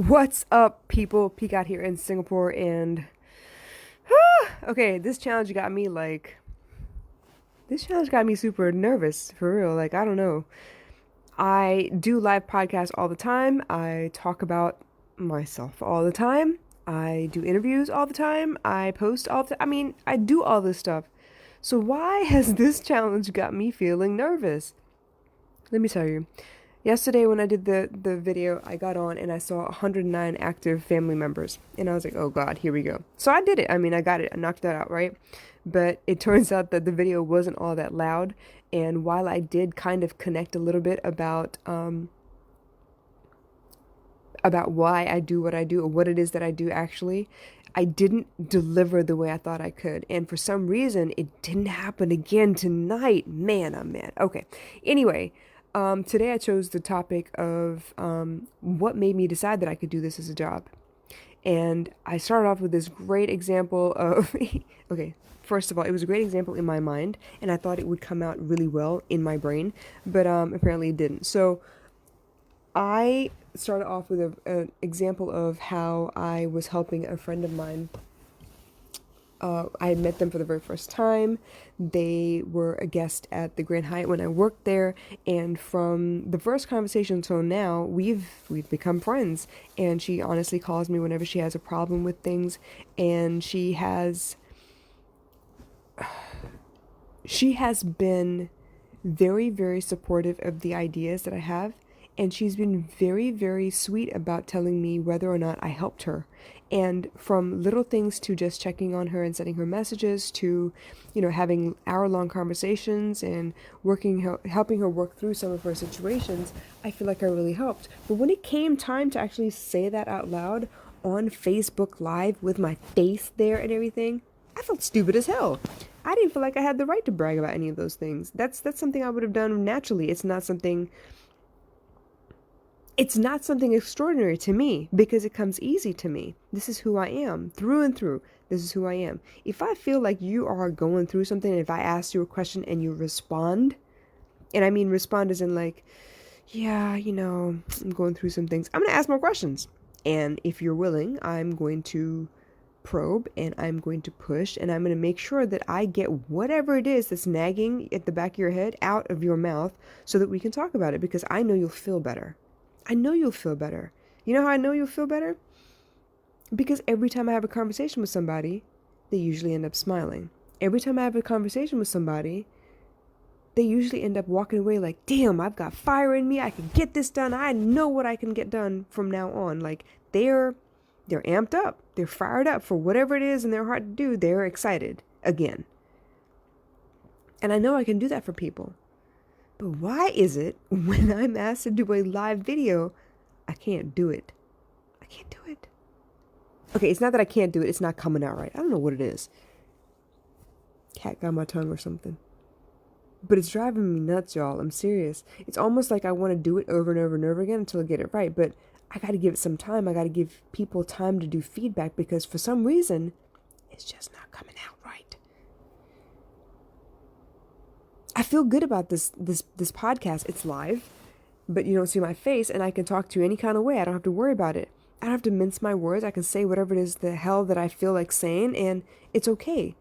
What's up, people? Peek out here in Singapore, and okay, this challenge got me super nervous for real. Like, I don't know. I do live podcasts all the time. I talk about myself all the time. I do interviews all the time. I post all the I mean, I do all this stuff. So why has this challenge got me feeling nervous? Let me tell you. Yesterday when I did the video, I got on and I saw 109 active family members. And I was like, oh God, here we go. So I did it. I mean, I got it. I knocked that out, right? But it turns out that the video wasn't all that loud. And while I did kind of connect a little bit about why I do what I do or what it is that I do actually, I didn't deliver the way I thought I could. And for some reason, it didn't happen again tonight. Man, oh man. Okay. Anyway, today I chose the topic of what made me decide that I could do this as a job. And I started off with this great example of, okay, first of all, it was a great example in my mind, and I thought it would come out really well in my brain, but apparently it didn't. So I started off with an example of how I was helping a friend of mine. I had met them for the very first time. They were a guest at the Grand Hyatt when I worked there, and from the first conversation until now, we've become friends. And she honestly calls me whenever she has a problem with things, and she has been very, very supportive of the ideas that I have. And she's been very, very sweet about telling me whether or not I helped her. And from little things to just checking on her and sending her messages to, having hour-long conversations and helping her work through some of her situations, I feel like I really helped. But when it came time to actually say that out loud on Facebook Live with my face there and everything, I felt stupid as hell. I didn't feel like I had the right to brag about any of those things. That's something I would have done naturally. It's not something extraordinary to me because it comes easy to me. This is who I am through and through. This is who I am. If I feel like you are going through something, and if I ask you a question and you respond, and I mean respond as in like, yeah, I'm going through some things, I'm going to ask more questions. And if you're willing, I'm going to probe and I'm going to push and I'm going to make sure that I get whatever it is that's nagging at the back of your head out of your mouth so that we can talk about it because I know you'll feel better. I know you'll feel better. You know how I know you'll feel better? Because every time I have a conversation with somebody, they usually end up smiling. Every time I have a conversation with somebody, they usually end up walking away like, damn, I've got fire in me. I can get this done. I know what I can get done from now on. Like they're amped up. They're fired up for whatever it is in their heart to do. They're excited again. And I know I can do that for people. But why is it when I'm asked to do a live video, I can't do it? I can't do it. Okay, it's not that I can't do it. It's not coming out right. I don't know what it is. Cat got my tongue or something. But it's driving me nuts, y'all. I'm serious. It's almost like I want to do it over and over and over again until I get it right. But I got to give it some time. I got to give people time to do feedback because for some reason, it's just not coming out right. I feel good about this podcast. It's live, but you don't see my face and I can talk to you any kind of way. I don't have to worry about it. I don't have to mince my words. I can say whatever it is the hell that I feel like saying and it's okay.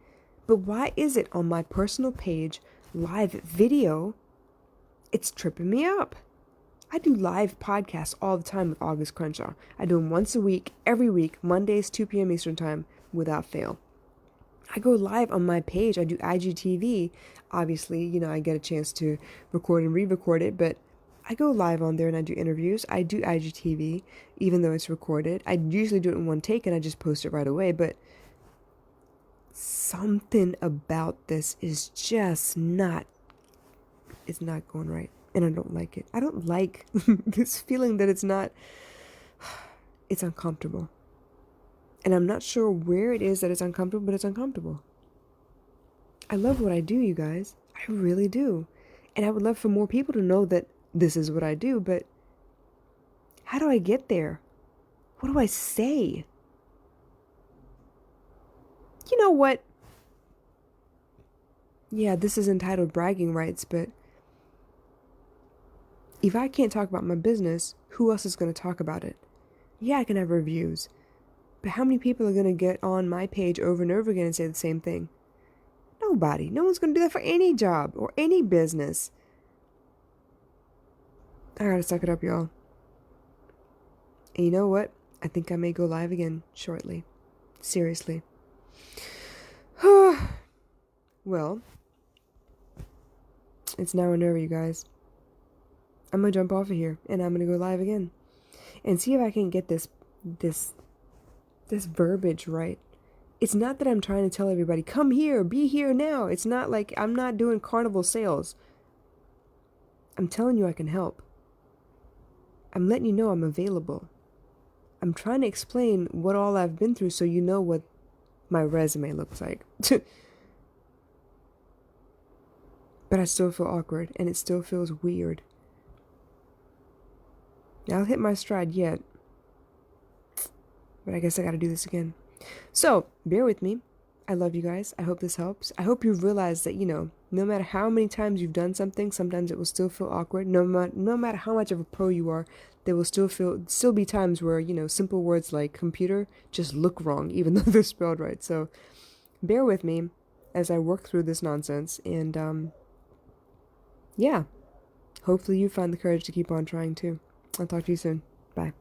But why is it on my personal page, live video, it's tripping me up? I do live podcasts all the time with August Crenshaw. I do them once a week, every week, Mondays, 2 p.m. Eastern Time, without fail. I go live on my page. I do IGTV. Obviously, I get a chance to record and re-record it, but I go live on there and I do interviews. I do IGTV, even though it's recorded. I usually do it in one take and I just post it right away, but something about this is just it's not going right. And I don't like it. I don't like this feeling that it's uncomfortable. And I'm not sure where it is that it's uncomfortable, but it's uncomfortable. I love what I do, you guys. I really do. And I would love for more people to know that this is what I do, but how do I get there? What do I say? You know what? Yeah, this is entitled bragging rights, but if I can't talk about my business, who else is going to talk about it? Yeah, I can have reviews. But how many people are going to get on my page over and over again and say the same thing? Nobody. No one's going to do that for any job or any business. I gotta suck it up, y'all. And you know what? I think I may go live again shortly. Seriously. Well, it's now or never, you guys. I'm gonna jump off of here and I'm gonna go live again and see if I can get this verbiage right. It's not that I'm trying to tell everybody, come here, be here now. It's not like I'm not doing carnival sales. I'm telling you I can help. I'm letting you know I'm available. I'm trying to explain what all I've been through so you know what my resume looks like. But I still feel awkward and it still feels weird. I'll hit my stride yet. But I guess I gotta do this again. So, bear with me. I love you guys. I hope this helps. I hope you realize that, no matter how many times you've done something, sometimes it will still feel awkward. No matter how much of a pro you are, there will still be times where, simple words like computer just look wrong, even though they're spelled right. So, bear with me as I work through this nonsense. And, yeah, hopefully you find the courage to keep on trying too. I'll talk to you soon. Bye.